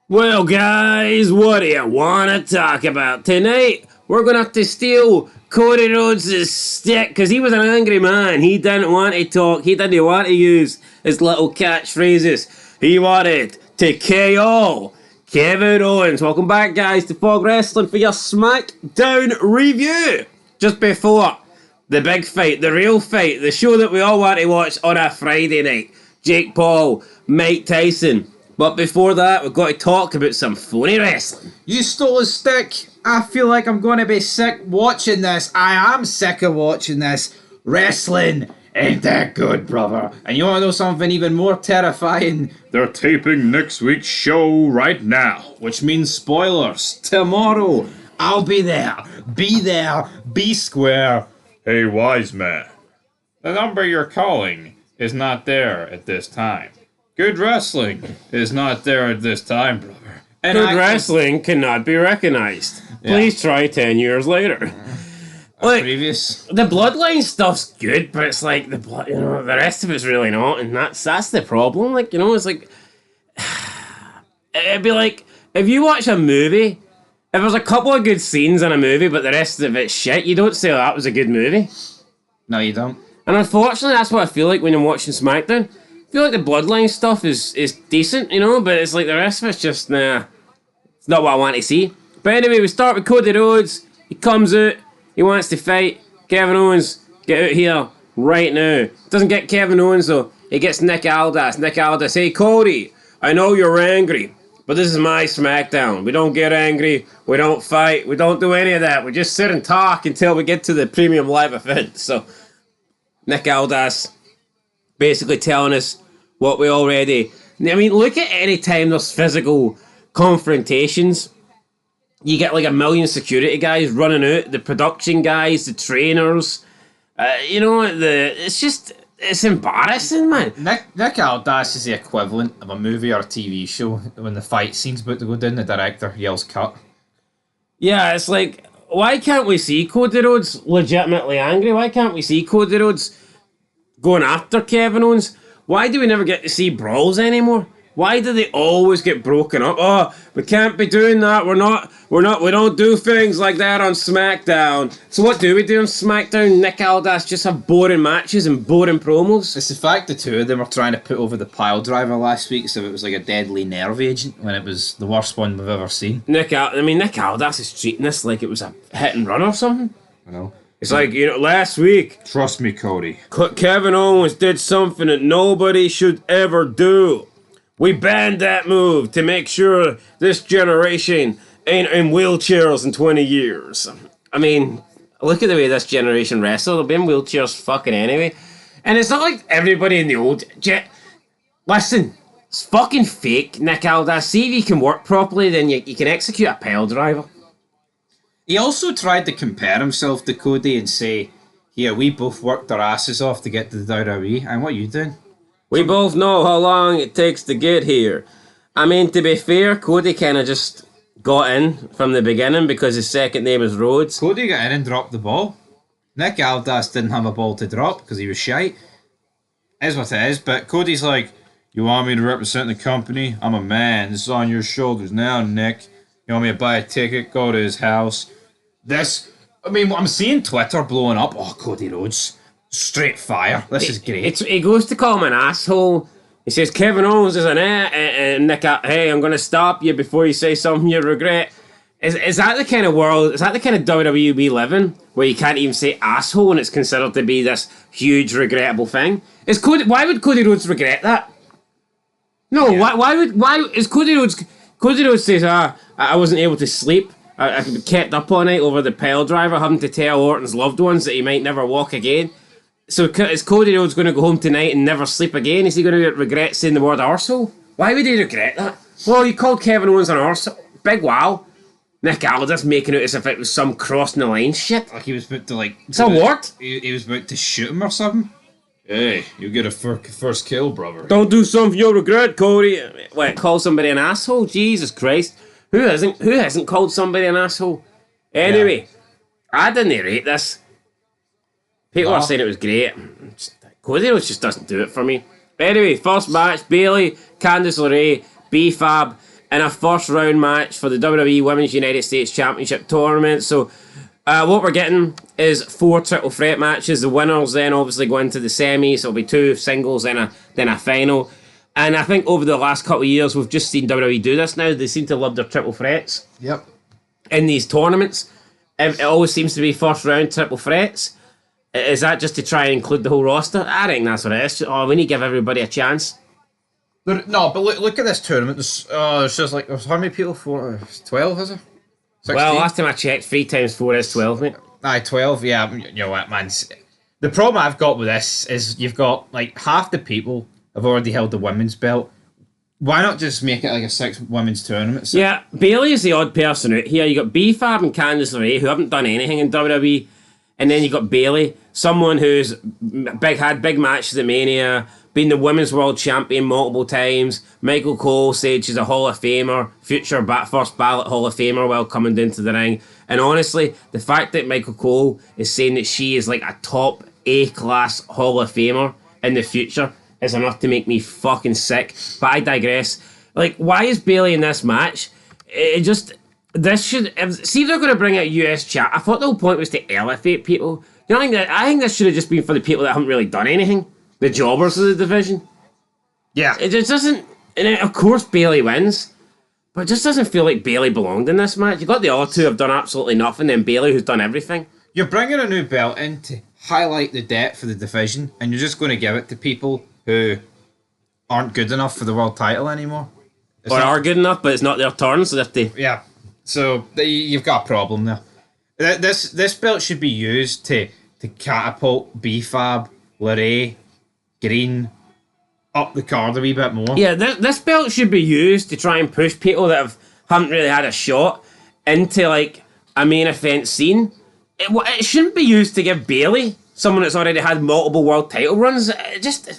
Well, guys, what do you want to talk about tonight? We're gonna have to steal Cody Rhodes' stick because he was an angry man. He didn't want to talk. He didn't want to use his little catchphrases. He wanted to KO Kevin Owens. Welcome back, guys, to Fog Wrestling for your SmackDown review. Just before the big fight, the real fight, the show that we all want to watch on a Friday night. Jake Paul, Mike Tyson. But before that, we've got to talk about some phony wrestling. You stole his stick. I feel like I'm going to be sick watching this. I am sick of watching this. Wrestling ain't that good, brother. And you want to know something even more terrifying? They're taping next week's show right now. Which means spoilers. Tomorrow, I'll be there. Be there. Be square. Hey, Wiseman. The number you're calling is not there at this time. Good wrestling is not there at this time, brother. And good wrestling cannot be recognized. Please try 10 years later. Like, previous. The bloodline stuff's good, but it's like the rest of it's really not, and that's the problem. Like, it's like it'd be like if you watch a movie, if there's a couple of good scenes in a movie, but the rest of it's shit, you don't say, oh, that was a good movie. No, you don't. And unfortunately, that's what I feel like when I'm watching SmackDown. I feel like the bloodline stuff is decent, but it's like the rest of it's just, nah, it's not what I want to see. But anyway, we start with Cody Rhodes. He comes out, he wants to fight. Kevin Owens, get out here right now. Doesn't get Kevin Owens though, he gets Nick Aldis. Nick Aldis, hey Cody, I know you're angry, but this is my SmackDown. We don't get angry, we don't fight, we don't do any of that. We just sit and talk until we get to the premium live event. So, Nick Aldis basically telling us what we already... I mean, look at any time there's physical confrontations. You get like a million security guys running out, the production guys, the trainers. It's embarrassing, man. Nick Aldis is the equivalent of a movie or a TV show. When the fight scene's about to go down, the director yells cut. Yeah, it's like, why can't we see Cody Rhodes legitimately angry? Why can't we see Cody Rhodes going after Kevin Owens? Why do we never get to see brawls anymore? Why do they always get broken up? Oh, we can't be doing that. We don't do things like that on SmackDown. So what do we do on SmackDown? Nick Aldis just have boring matches and boring promos? It's the fact the two of them were trying to put over the pile driver last week, so it was like a deadly nerve agent when it was the worst one we've ever seen. Nick Aldis is treating this like it was a hit and run or something. I know. It's like, last week... Trust me, Cody. Kevin Owens did something that nobody should ever do. We banned that move to make sure this generation ain't in wheelchairs in 20 years. I mean, look at the way this generation wrestle. They'll be in wheelchairs fucking anyway. And it's not like everybody in the old... Listen, it's fucking fake, Nick Aldis. See if you can work properly, then you can execute a pile driver. He also tried to compare himself to Cody and say, here, we both worked our asses off to get to the WWE, and what are you doing? We both know how long it takes to get here. I mean, to be fair, Cody kind of just got in from the beginning because his second name is Rhodes. Cody got in and dropped the ball. Nick Aldis didn't have a ball to drop because he was shite. Is what it is, but Cody's like, you want me to represent the company? I'm a man. This is on your shoulders now, Nick. You want me to buy a ticket, go to his house? I'm seeing Twitter blowing up. Oh, Cody Rhodes. Straight fire. This is great. He goes to call him an asshole. He says, Kevin Owens is an and Nick, hey, I'm going to stop you before you say something you regret. Is that the kind of world, is that the kind of WWE we live in, where you can't even say asshole and it's considered to be this huge, regrettable thing? Why would Cody Rhodes regret that? No, yeah. Why is Cody Rhodes says, I wasn't able to sleep. I kept up all night over the pile driver, having to tell Orton's loved ones that he might never walk again. So is Cody Rhodes going to go home tonight and never sleep again? Is he going to regret saying the word arsehole? Why would he regret that? Well, you called Kevin Owens an arsehole. Big wow. Nick Aldis making it as if it was some crossing the line shit. Like he was about to It's a what? He was about to shoot him or something. Hey, you get a first kill, brother. Don't do something you'll regret, Cody. Wait, call somebody an asshole? Jesus Christ. Who hasn't called somebody an asshole? Anyway, I didn't rate this. People are saying it was great. Cody Rhodes just doesn't do it for me. Anyway, first match, Bayley, Candice LeRae, B-Fab, in a first round match for the WWE Women's United States Championship tournament. So what we're getting is 4 triple threat matches. The winners then obviously go into the semis. So it'll be 2 singles, then a final. And I think over the last couple of years, we've just seen WWE do this now. They seem to love their triple threats. Yep. In these tournaments. It always seems to be first round triple threats. Is that just to try and include the whole roster? I think that's what it is. Oh, we need to give everybody a chance. No, but look at this tournament. There's just like, how many people? 12, is it? 16? Well, last time I checked, 3 times 4 is 12, mate. Aye, 12, yeah. You know what, man? The problem I've got with this is you've got, like, half the people have already held the women's belt. Why not just make it like a 6 women's tournament? Yeah, Bayley is the odd person out here. You got B-Fab and Candice LeRae, who haven't done anything in WWE. And then you got Bayley, someone who's had big matches at Mania, been the Women's World Champion multiple times. Michael Cole said she's a Hall of Famer, future first ballot Hall of Famer while coming into the ring. And honestly, the fact that Michael Cole is saying that she is like a top A-class Hall of Famer in the future is enough to make me fucking sick. But I digress. Like, why is Bayley in this match? This should... See if they're going to bring out US chat. I thought the whole point was to elevate people. You know, I think this should have just been for the people that haven't really done anything. The jobbers of the division. Yeah. It just doesn't... And of course Bayley wins. But it just doesn't feel like Bayley belonged in this match. You got the other two have done absolutely nothing, then Bayley who's done everything. You're bringing a new belt in to highlight the depth of the division, and you're just going to give it to people who aren't good enough for the world title anymore. Or are good enough, but it's not their turn, so they have to... Yeah. So you've got a problem there. This belt should be used to catapult B-Fab, LeRae, Green up the card a wee bit more. Yeah, this belt should be used to try and push people that haven't really had a shot into like a main event scene. It shouldn't be used to give Bayley, someone that's already had multiple world title runs.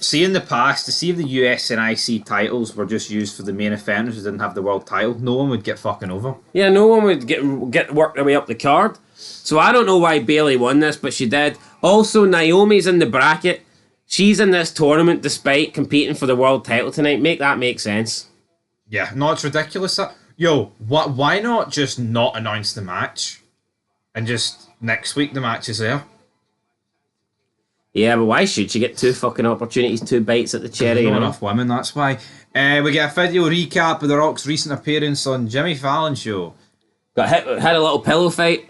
See in the past, to see if the US and IC titles were just used for the main eventers who didn't have the world title, no one would get fucking over. Yeah, no one would get worked their way up the card. So I don't know why Bayley won this, but she did. Also, Naomi's in the bracket. She's in this tournament despite competing for the world title tonight. Make that make sense. Yeah, no, it's ridiculous. Why not just not announce the match and just next week the match is there? Yeah, but why should she get 2 fucking opportunities, 2 bites at the cherry? Not enough women, that's why. We get a video recap of The Rock's recent appearance on Jimmy Fallon's show. Had a little pillow fight.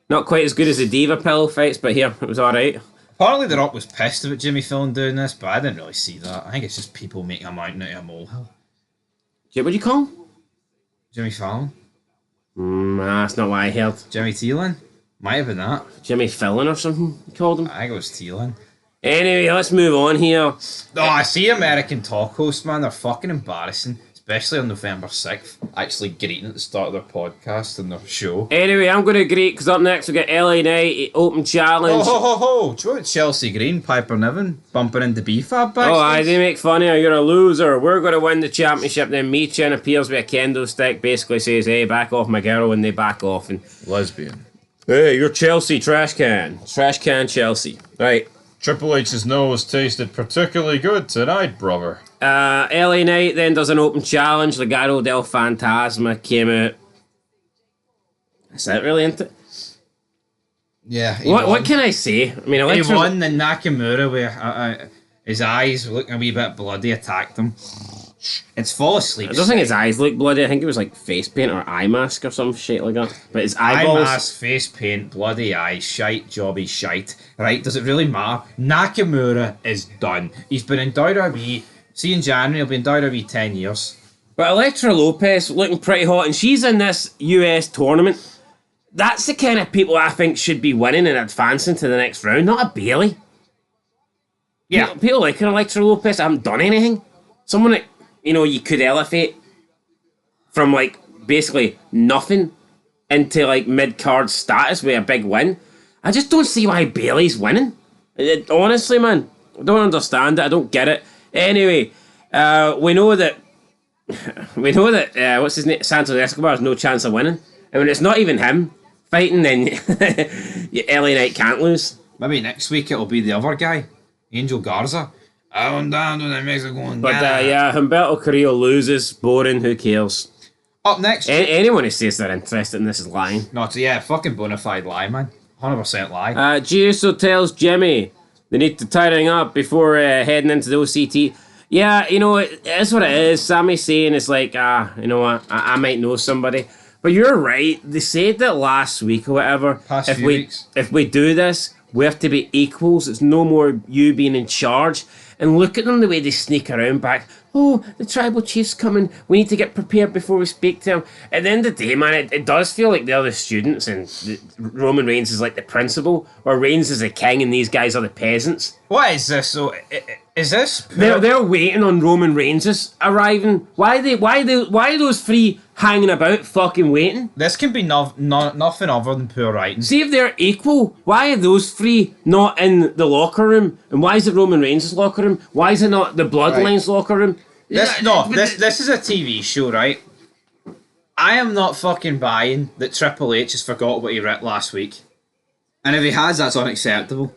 Not quite as good as the Diva pillow fights, but here, it was alright. Apparently The Rock was pissed about Jimmy Fallon doing this, but I didn't really see that. I think it's just people making a mountain out of a molehill. What do you call him? Jimmy Fallon? Nah, that's not what I heard. Jimmy Thielen? Might have been that. Jimmy Fallon or something, you called him? I think it was Thielen. Anyway, let's move on here. Oh, I see American talk hosts, man. They're fucking embarrassing. Especially on November 6th. Actually greeting at the start of their podcast and their show. Anyway, I'm going to greet, because up next we got LA Knight, Open Challenge. Oh, do you want Chelsea Green, Piper Niven, bumping into B-Fab backstage? Oh, aye, they make fun of you. You're a loser. We're going to win the championship. Then Michin appears with a kendo stick, basically says, hey, back off my girl, and they back off. And Lesbian. hey, you're Chelsea, trash can. Trash can Chelsea. Right. Triple H's nose tasted particularly good tonight, brother. LA Knight then does an open challenge. Legado del Fantasma came out. Is that really into it? Yeah. What can I say? I mean, he won, and Nakamura, with his eyes looking a wee bit bloody, attacked him. It's fall asleep. I don't think his eyes look bloody. I think it was like face paint or eye mask or some shit like that. But his eyeballs... Eye mask, face paint, bloody eyes, shite, jobby shite. Right, does it really matter? Nakamura is done. He's been in WWE... See, in January, he'll be in WWE 10 years. But Elektra Lopez looking pretty hot, and she's in this US tournament. That's the kind of people I think should be winning and advancing to the next round, not a Bayley. Yeah. People like Elektra Lopez haven't done anything. Someone that, you could elevate from, like, basically nothing into, like, mid-card status with a big win. I just don't see why Bayley's winning. Honestly, man, I don't understand it. I don't get it. Anyway, we know that what's his name, Santos Escobar has no chance of winning. And when it's not even him fighting, then LA Knight can't lose. Maybe next week it'll be the other guy, Angel Garza. I went down to the Mexico. But Humberto Carrillo loses. Boring. Who cares? Up next. Anyone who says they're interested in this is lying. No, yeah, fucking bona fide lie, man. 100% lie. Jey Uso tells Jimmy they need to tidying up before heading into the OCT. Yeah, you know, it is what it is. Sammy's saying it's like, you know what, I might know somebody. But you're right. They said that last week or whatever. Past few weeks. If we do this, we have to be equals. It's no more you being in charge. And look at them, the way they sneak around back. Oh, the tribal chief's coming. We need to get prepared before we speak to him. At the end of the day, man, it does feel like they're the students and Roman Reigns is like the principal, or Reigns is the king and these guys are the peasants. What is this? So, is this? They're waiting on Roman Reigns arriving. Why are those three hanging about fucking waiting? This can be nothing other than poor writing. See if they're equal. Why are those three not in the locker room? And why is it Roman Reigns' locker room? Why is it not the Bloodline's locker room? This is a TV show, right? I am not fucking buying that Triple H has forgot what he wrote last week. And if he has, that's unacceptable.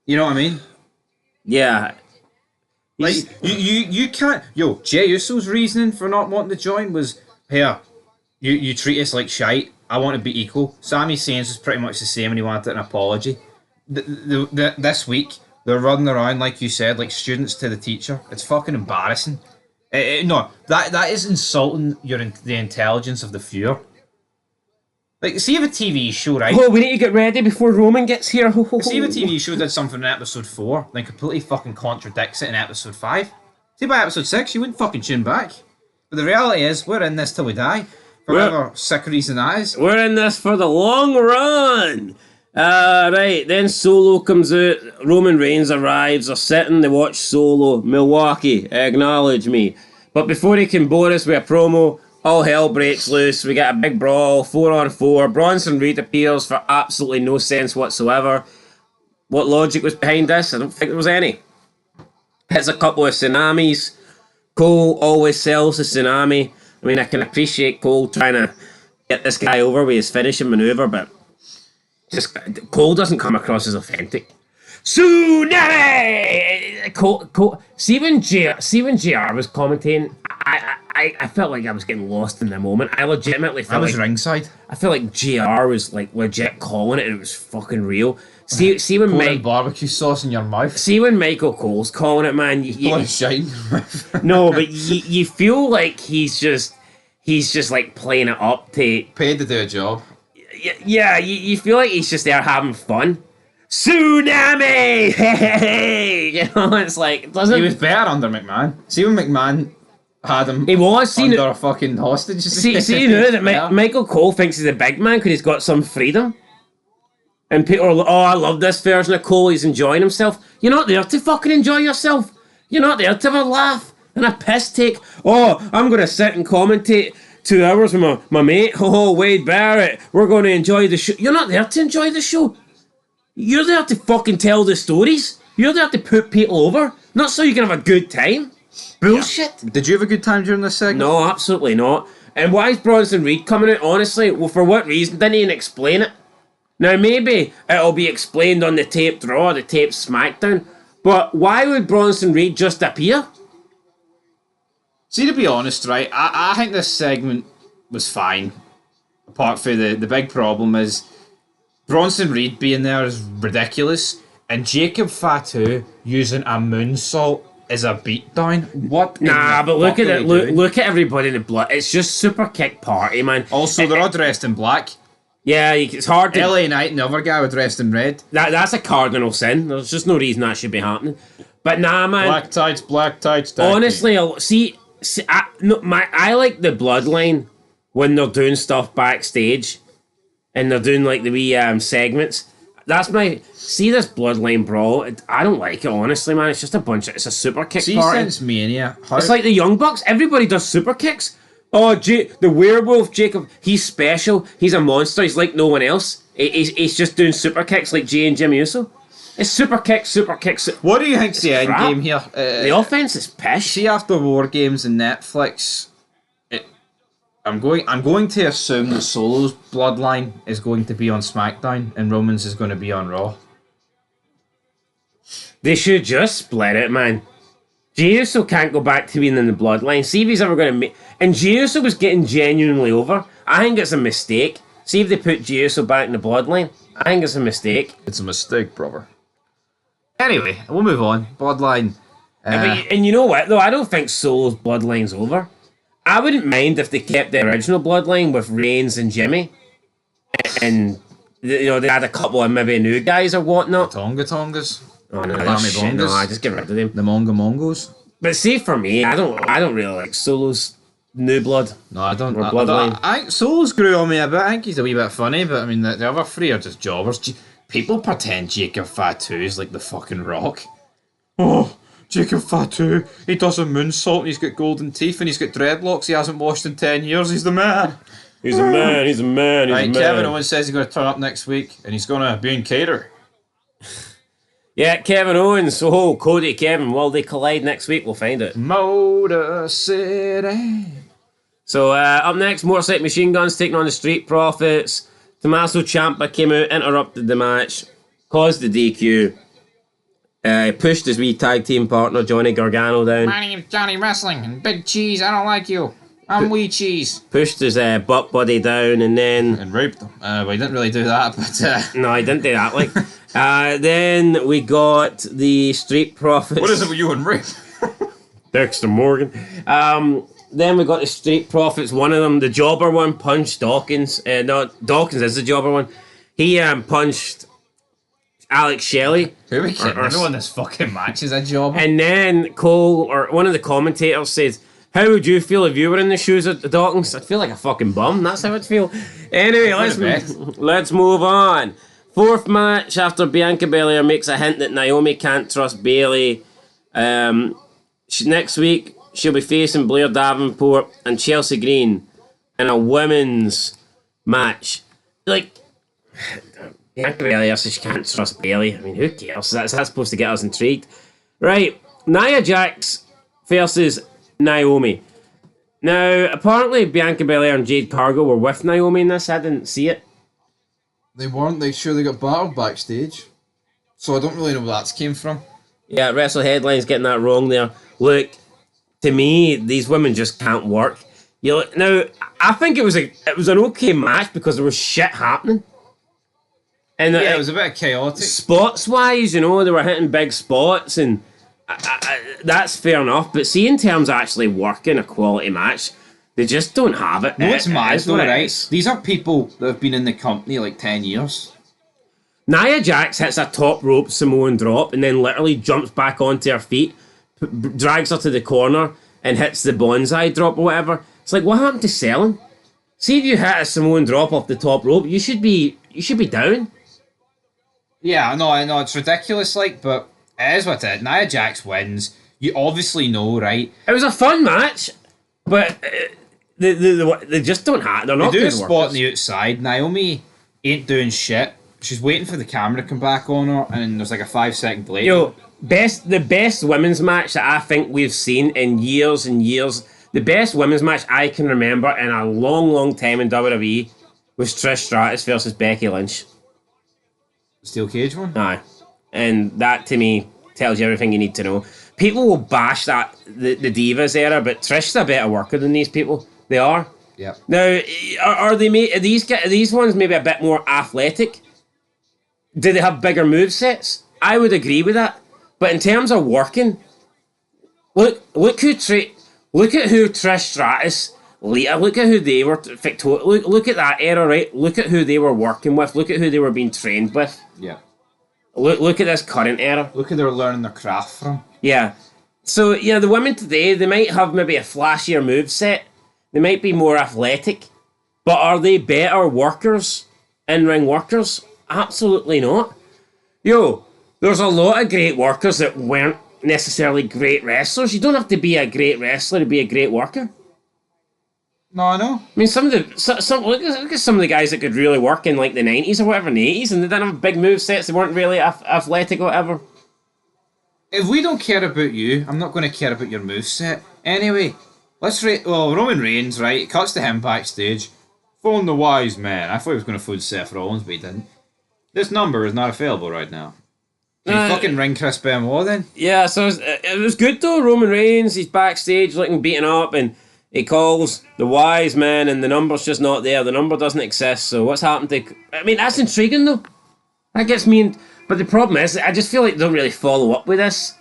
You know what I mean? Yeah. Like, you can't... Yo, Jey Uso's reasoning for not wanting to join was, here, you treat us like shite. I want to be equal. Sami Zayn's was pretty much the same and he wanted an apology. This week, they're running around, like you said, like students to the teacher. It's fucking embarrassing. No, that is insulting the intelligence of the viewer. Like, see if a TV show, right? Oh, we need to get ready before Roman gets here. See if a TV show did something in episode 4, then completely fucking contradicts it in episode 5. See, by episode 6, you wouldn't fucking tune back. But the reality is, we're in this till we die. For whatever sick reason that is. We're in this for the long run. Right, then Solo comes out. Roman Reigns arrives. They're sitting, they watch Solo. Milwaukee, acknowledge me. But before he can bore us with a promo, all hell breaks loose. We get a big brawl, 4-on-4. Bronson Reed appears for absolutely no sense whatsoever. What logic was behind this? I don't think there was any. Hits a couple of tsunamis. Cole always sells the tsunami. I mean, I can appreciate Cole trying to get this guy over with his finishing maneuver, but just Cole doesn't come across as authentic. Tsunami! Cole. See when JR was commentating, I felt like I was getting lost in the moment. I legitimately felt I was ringside. I felt like JR was like legit calling it and it was fucking real. See when Mike barbecue sauce in your mouth. See when Michael Cole's calling it, man. No, but you feel like he's just like playing it up to paid to do a job. Yeah, you feel like he's just there having fun. Tsunami! Hey! You know, it's like it doesn't. He was better under McMahon. See when McMahon had him under a fucking hostage. See now that Michael Cole thinks he's a big man because he's got some freedom. And people are like, oh, I love this version of Cole, he's enjoying himself. You're not there to fucking enjoy yourself. You're not there to have a laugh and a piss take. Oh, I'm going to sit and commentate 2 hours with my mate. Oh, Wade Barrett, we're going to enjoy the show. You're not there to enjoy the show. You're there to fucking tell the stories. You're there to put people over. Not so you can have a good time. Bullshit. Yeah. Did you have a good time during this segment? No, absolutely not. And why is Bronson Reed coming out? Honestly, well, for what reason? Didn't even explain it. Now, maybe it'll be explained on the taped Raw, the taped SmackDown, but why would Bronson Reed just appear? See, to be honest, right, I think this segment was fine. Apart from the big problem is Bronson Reed being there is ridiculous, and Jacob Fatu using a moonsault as a beatdown. What? Nah, but look at it. Look at everybody in the blood. It's just super kick party, man. Also, they're all dressed in black. Yeah, it's hard to... LA Knight and the other guy were dressed in red. That's a cardinal sin. There's just no reason that should be happening. But nah, man. Black tights. Honestly, I like the Bloodline when they're doing stuff backstage and they're doing like the wee segments. That's my... See this Bloodline brawl? I don't like it, honestly, man. It's just it's a super kick party. Since Mania... It's like the Young Bucks. Everybody does super kicks. Oh, the werewolf, Jacob, he's special. He's a monster. He's like no one else. He's just doing super kicks like Jey and Jimmy Uso. It's super kicks. What do you think's the end game here? The offense is pish. See, after War Games and Netflix, I'm going to assume that Solo's bloodline is going to be on SmackDown and Roman's is going to be on Raw. They should just split it, man. Jey Uso can't go back to being in the bloodline. See if he's ever going to make... And Jey Uso was getting genuinely over. I think it's a mistake. See if they put Jey Uso back in the Bloodline. I think it's a mistake. It's a mistake, brother. Anyway, we'll move on. Bloodline. And you know what, though? I don't think Solo's Bloodline's over. I wouldn't mind if they kept the original Bloodline with Reigns and Jimmy. And they had a couple of maybe new guys or whatnot. Tongas. Oh, no, Bongas. just get rid of them. The Mongos. But see, for me, I don't really like Solo's new blood. No, I don't. Or Bloodline. I think Solo's grew on me a bit. I think he's a wee bit funny, but I mean, the other three are just jobbers. People pretend Jacob Fatu is like the fucking Rock. Oh, Jacob Fatu. He does a moonsault and he's got golden teeth and he's got dreadlocks he hasn't washed in 10 years. He's the man. He's a man. He's a man. He's a man. Kevin Owens says he's going to turn up next week and he's going to be in Cater. Yeah, Kevin Owens. Oh, Cody, Kevin. Will they collide next week? We'll find it. Motor City. So up next, Motorcycle Machine Guns taking on the Street Profits. Tommaso Ciampa came out, interrupted the match, caused the DQ. Pushed his wee tag team partner Johnny Gargano down. My name's Johnny Wrestling and Big Cheese. I don't like you. I'm Wee Cheese. Pushed his butt buddy down and then... And raped him. Well, he didn't really do that, but... No, he didn't do that, like. Then we got the Street Profits. What is it with you and rape? Dexter Morgan. Then we got the Street Profits. One of them, the jobber one, punched Dawkins. No, Dawkins is the jobber one. He punched Alex Shelley. Who we kidding? Everyone in this fucking match is a jobber. And then Cole, or one of the commentators, says, "How would you feel if you were in the shoes of Dawkins?" I'd feel like a fucking bum. That's how I'd feel. Anyway, let's move on. Fourth match after Bianca Belair makes a hint that Naomi can't trust Bayley. Next week, she'll be facing Blair Davenport and Chelsea Green in a women's match. Like, Bianca Belair says she can't trust Bayley. I mean, who cares? That's supposed to get us intrigued. Right, Nia Jax versus Naomi. Now, apparently Bianca Belair and Jade Cargill were with Naomi in this. I didn't see it. They weren't. They got battled backstage. So I don't really know where that came from. Yeah, Wrestle Headlines getting that wrong there. Look, to me, these women just can't work. Now, I think it was an okay match because there was shit happening. And yeah, it was a bit chaotic. Spots wise, they were hitting big spots, and that's fair enough. But see, in terms of actually working a quality match, they just don't have it. No, it's mad though, right? These are people that have been in the company like 10 years. Nia Jax hits a top rope Samoan drop and then literally jumps back onto her feet, drags her to the corner and hits the bonsai drop or whatever. It's like, what happened to selling? See, if you hit a Samoan drop off the top rope, you should be down. Yeah, I know, it's ridiculous, but it is what it is. Nia Jax wins. You obviously know, right? It was a fun match, but they just don't have. They're not. They do a spot workers. On the outside. Naomi ain't doing shit. She's waiting for the camera to come back on her, and there's like a 5-second delay. The best women's match that I think we've seen in years and years. The best women's match I can remember in a long, long time in WWE was Trish Stratus versus Becky Lynch. Steel cage one? Aye. And that, to me, tells you everything you need to know. People will bash the Divas era, but Trish's a better worker than these people. They are. Yeah. Now, are these ones maybe a bit more athletic? Do they have bigger movesets? I would agree with that. But in terms of working, look at who Trish Stratus, Lita, look at who they were, look at that era, right? Look at who they were working with. Look at who they were being trained with. Yeah. Look at this current era. Look at they're learning their craft from. Yeah. So, the women today, they might have maybe a flashier moveset. They might be more athletic. But are they better workers? In-ring workers? Absolutely not. There's a lot of great workers that weren't necessarily great wrestlers. You don't have to be a great wrestler to be a great worker. No, I know. I mean, look at some of the guys that could really work in like the 90s or whatever, in the 80s, and they didn't have big movesets, they weren't really athletic or whatever. If we don't care about you, I'm not going to care about your moveset. Anyway, Roman Reigns, right? It cuts to him backstage. Phone the wise man. I thought he was going to phone Seth Rollins, but he didn't. This number is not available right now. Can you fucking ring Chris Benoit then? Yeah, so it was good though. Roman Reigns, he's backstage looking beaten up, and He calls the Wiseman, and the number's just not there. The number doesn't exist. So what's happened to? I mean, that's intriguing though. That gets me in. But the problem is, I just feel like they don't really follow up with this.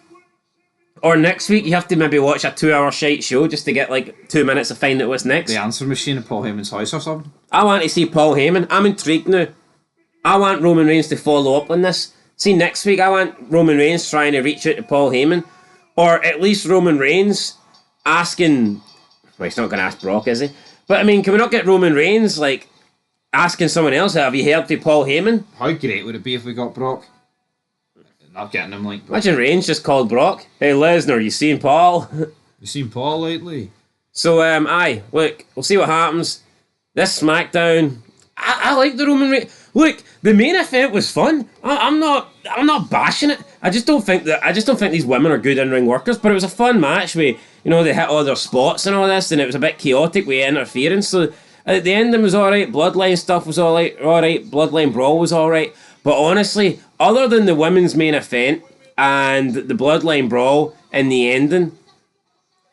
Or next week, you have to maybe watch a 2-hour shite show just to get like 2 minutes of finding out what's next. The answer machine at Paul Heyman's house or something. I want to see Paul Heyman. I'm intrigued now. I want Roman Reigns to follow up on this. See, next week, I want Roman Reigns trying to reach out to Paul Heyman. Or at least Roman Reigns asking... Well, he's not going to ask Brock, is he? But, I mean, can we not get Roman Reigns, like, asking someone else, have you heard from Paul Heyman? How great would it be if we got Brock? Not getting him, like... Imagine Reigns just called Brock. Hey, Lesnar, you seen Paul? You seen Paul lately? So, aye, look, we'll see what happens. This SmackDown... I like the Roman Reigns. Look, the main event was fun. I'm not bashing it. I just don't think these women are good in-ring workers. But it was a fun match. They hit all their spots and all this, and it was a bit chaotic with interference. So at the ending was all right. Bloodline stuff was all right. Bloodline brawl was all right. But honestly, other than the women's main event and the Bloodline brawl in the ending,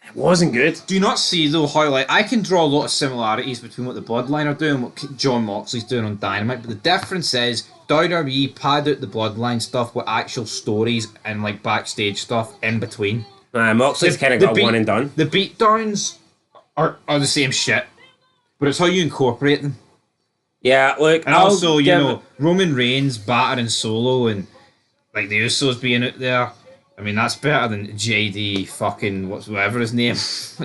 it wasn't good. Do you not see, though, how, like, I can draw a lot of similarities between what the Bloodline are doing and what John Moxley's doing on Dynamite, but the difference is WWE pad out the Bloodline stuff with actual stories and, like, backstage stuff in between. Moxley's kind of got one and done. The beatdowns are the same shit, but it's how you incorporate them. Yeah, look, and also, you know, Roman Reigns battering Solo and, like, the Usos being out there. I mean, that's better than JD fucking whatever his name,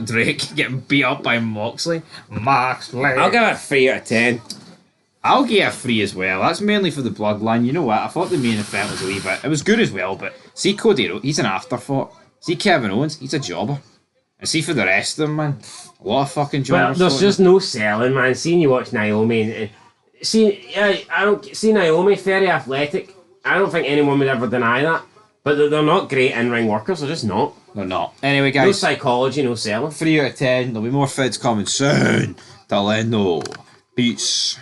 Drake, getting beat up by Moxley. Moxley. I'll give it a 3 out of 10. I'll give it a 3 as well. That's mainly for the Bloodline. You know what? I thought the main event was a wee bit. It was good as well, but see Cody, he's an afterthought. See Kevin Owens, he's a jobber. And see for the rest of them, man, a lot of fucking jobbers. But there's just no selling, man. Seeing you watch Naomi, I don't see Naomi very athletic. I don't think anyone would ever deny that. But they're not great in-ring workers. They're just not. They're not. Anyway, guys. No psychology, no selling. 3 out of 10. There'll be more fids coming soon. Till then, no. Peace.